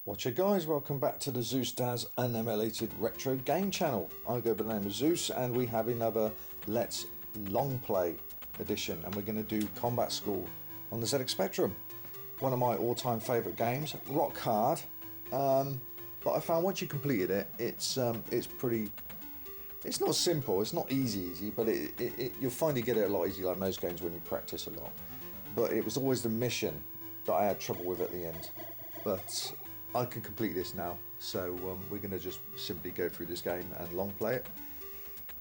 Watcher guys, welcome back to the Zeusdaz Unemulated Retro Game Channel. I go by the name of Zeus and we have another Let's Long Play edition, and we're going to do Combat School on the ZX Spectrum. One of my all-time favourite games, rock hard, but I found once you completed it, it's pretty, it's not simple, it's not easy, but you'll find you get it a lot easier like most games when you practice a lot. But it was always the mission that I had trouble with at the end. But I can complete this now, so we're going to just simply go through this game and long play it.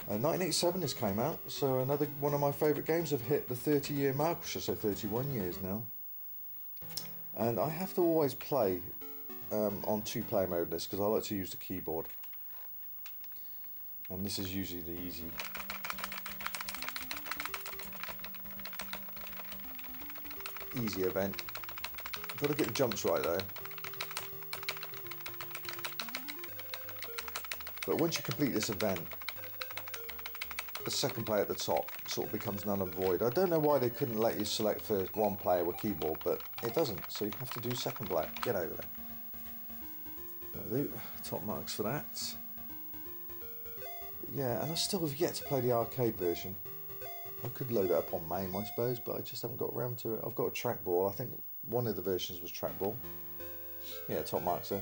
1987 this came out, so another one of my favourite games. Have hit the 30-year mark, or should I say 31 years now. And I have to always play on two-player mode this, because I like to use the keyboard. And this is usually the easy event. I've got to get the jumps right though. But once you complete this event, the second player at the top sort of becomes null and void. I don't know why they couldn't let you select first one player with keyboard, but it doesn't, so you have to do second player. Get over there. That'll do. Top marks for that. But yeah, and I still have yet to play the arcade version. I could load it up on MAME, I suppose, but I just haven't got around to it. I've got a Trackball. I think one of the versions was Trackball. Yeah, top marks there.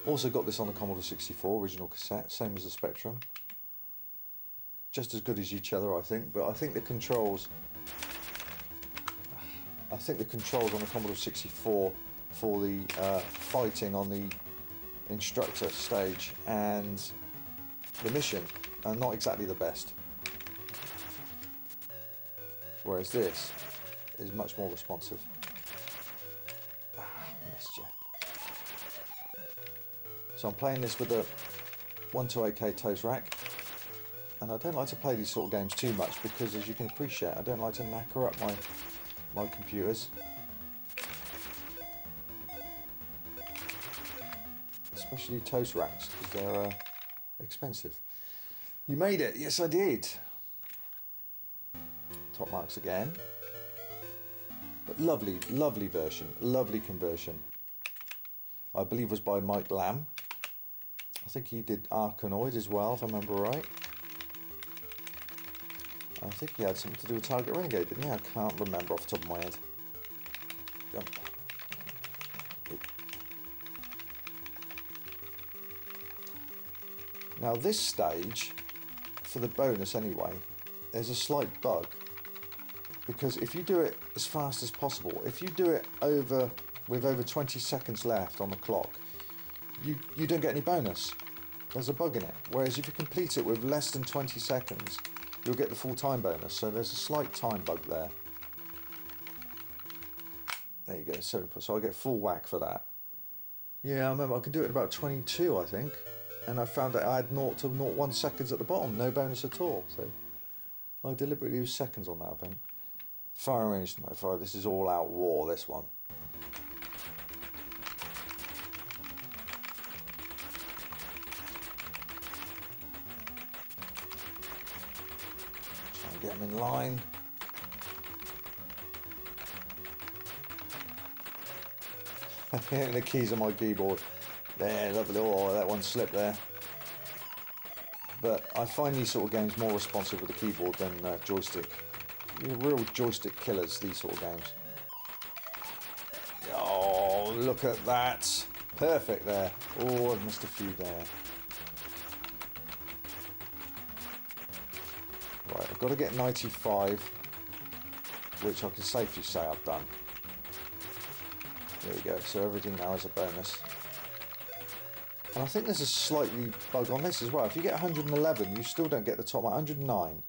Also got this on the Commodore 64 original cassette, same as the Spectrum. Just as good as each other, I think. But I think the controls on the Commodore 64 for the fighting on the Instructor stage and the mission are not exactly the best. Whereas this is much more responsive. Missed you. So I'm playing this with a 128K toast rack, and I don't like to play these sort of games too much because, as you can appreciate, I don't like to knacker up my computers, especially toast racks, because they're expensive. You made it, yes I did. Top marks again. But lovely version, lovely conversion. I believe it was by Mike Lamb. I think he did Arkanoid as well, if I remember right. I think he had something to do with Target Renegade, didn't he? I can't remember off the top of my head. Jump. Now this stage, for the bonus anyway, there's a slight bug. Because if you do it as fast as possible, if you do it with over 20 seconds left on the clock, you don't get any bonus. There's a bug in it. Whereas if you complete it with less than 20 seconds, you'll get the full time bonus. So there's a slight time bug there. There you go. So I get full whack for that. Yeah, I remember I could do it at about 22, I think. And I found that I had 0 to 0.1 seconds at the bottom, no bonus at all. So I deliberately used seconds on that event. Firing range 95. This is all out war, this one. Get them in line. Hitting the keys on my keyboard. There, lovely. Oh, that one slipped there. But I find these sort of games more responsive with the keyboard than joystick. You're real joystick killers, these sort of games. Oh, look at that. Perfect there. Oh, I've missed a few there. Right, I've got to get 95, which I can safely say I've done. There we go, so everything now is a bonus. And I think there's a slightly bug on this as well. If you get 111, you still don't get the top 109.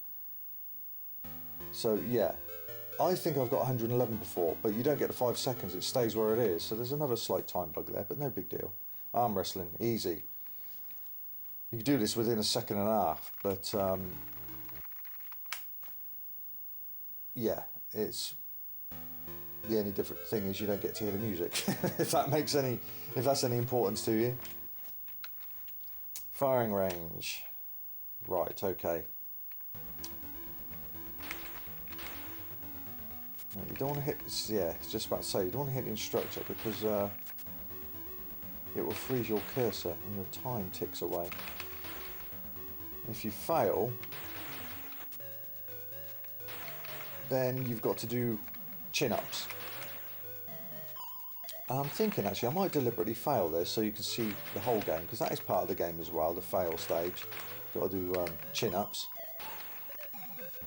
So yeah, I think I've got 111 before, but you don't get the 5 seconds, it stays where it is. So there's another slight time bug there, but no big deal. Arm wrestling, easy. You can do this within a second and a half, but yeah, it's the only different thing is you don't get to hear the music. if that's any importance to you. Firing range. Right, okay. No, you don't want to hit, yeah, it's just about to say, you don't want to hit the instructor because it will freeze your cursor and your time ticks away. If you fail, then you've got to do chin-ups. I'm thinking actually I might deliberately fail this so you can see the whole game, because that is part of the game as well, the fail stage. Got to do chin-ups.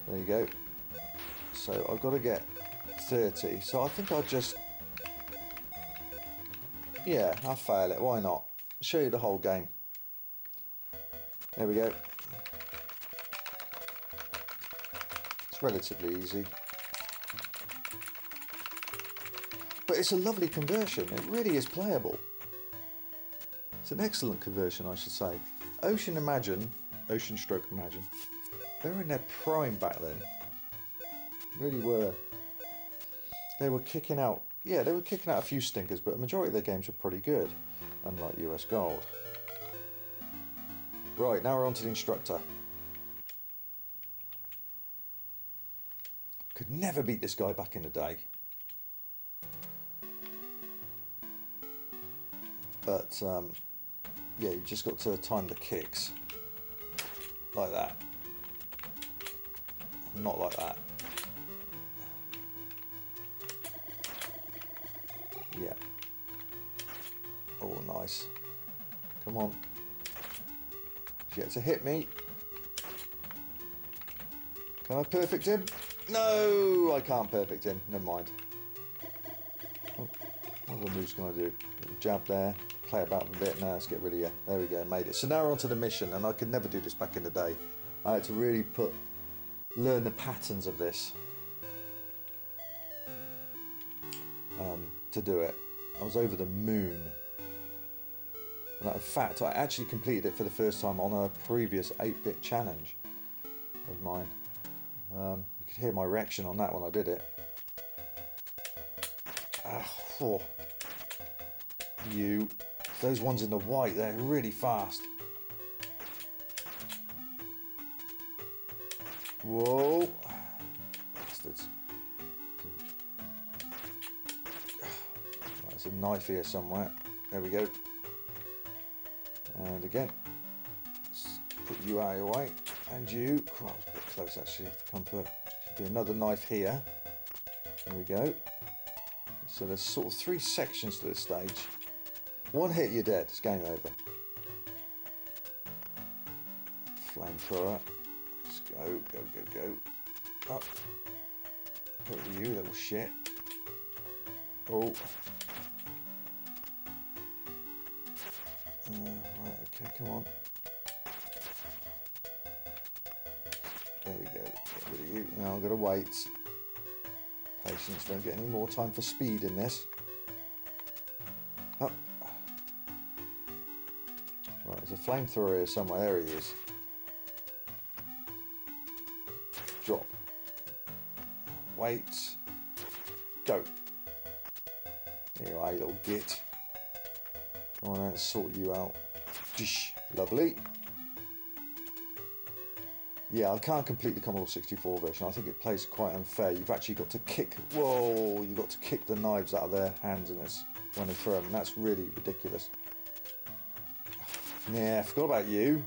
There you go. So I've got to get 30, so I think I'll just, yeah, I'll fail it, why not? Show you the whole game. There we go. It's relatively easy. But it's a lovely conversion, it really is playable. It's an excellent conversion, I should say. Ocean Imagine, Ocean Stroke Imagine, they were in their prime back then. Really were. They were kicking out, yeah, they were kicking out a few stinkers, but the majority of their games were pretty good, unlike US Gold. Right, now we're on to the Instructor. Could never beat this guy back in the day. But, yeah, you just got to time the kicks. Like that. Not like that. Yeah. Oh, nice. Come on. She had to hit me. Can I perfect him? No, I can't perfect him. Never mind. Oh, what other moves can I do? Little jab there. Play about a bit. Now let's get rid of you. There we go, made it. So now we're on to the mission, and I could never do this back in the day. I had to really learn the patterns of this to do it. I was over the moon. And in fact, I actually completed it for the first time on a previous 8-bit challenge of mine. You could hear my reaction on that when I did it. Those ones in the white, they're really fast. Whoa. Bastards. There's a knife here somewhere. There we go. And again. Let's put you out of your way. And you. Oh, I was a bit close actually for comfort. Should be another knife here. There we go. So there's sort of 3 sections to this stage. One hit, you're dead. It's game over. Flamethrower. Let's go, go, go, go. Up. Go to you, little shit. Oh. Right, okay, come on. There we go. Get rid of you. Now I'm going to wait. Patience, don't get any more time for speed in this. Up. Right, there's a flamethrower here somewhere. There he is. Drop. Wait. Go. There you are, you little git. Come on, let's sort you out. Dish. Lovely. Yeah, I can't complete the Commodore 64 version. I think it plays quite unfair. You've actually got to kick... Whoa! You've got to kick the knives out of their hands in this when they throw them. And that's really ridiculous. Yeah, I forgot about you.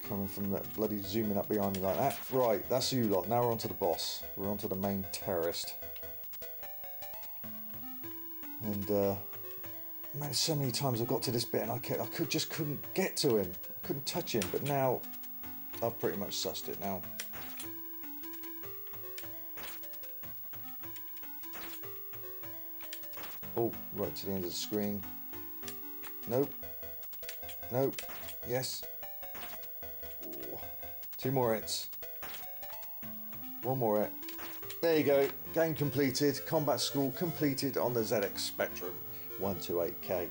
Coming from that bloody zooming up behind me like that. Right, that's you lot. Now we're on to the boss. We're on to the main terrorist. And, man, so many times I got to this bit and I just couldn't get to him. I couldn't touch him, but now I've pretty much sussed it now. Oh, right to the end of the screen. Nope. Nope. Yes. Oh. 2 more hits. 1 more hit. There you go. Game completed. Combat School completed on the ZX Spectrum 128K.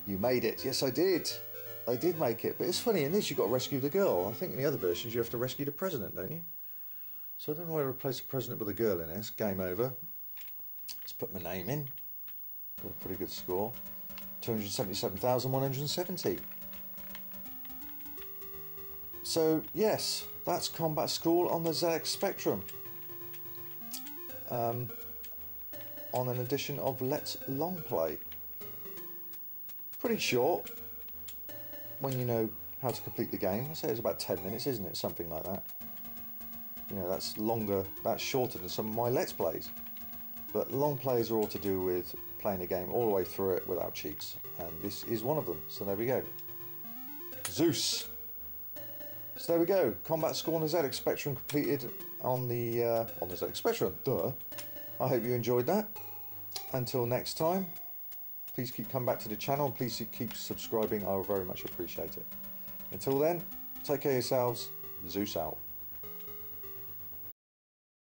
You made it. Yes, I did. I did make it. But it's funny, in this you've got to rescue the girl. I think in the other versions you have to rescue the president, don't you? So I don't know why I replace the president with a girl in this. Game over. Let's put my name in. Got a pretty good score. 277,170. So, yes, that's Combat School on the ZX Spectrum. on an edition of Let's Long Play. Pretty short when you know how to complete the game. I say it's about 10 minutes, isn't it? Something like that. You know, that's longer, that's shorter than some of my Let's Plays. But long plays are all to do with playing a game all the way through it without cheats. And this is one of them. So there we go. Zeus. So there we go. Combat score on the ZX Spectrum completed on the ZX Spectrum. Duh. I hope you enjoyed that. Until next time, please keep coming back to the channel. Please keep subscribing. I will very much appreciate it. Until then, take care of yourselves. Zeus out.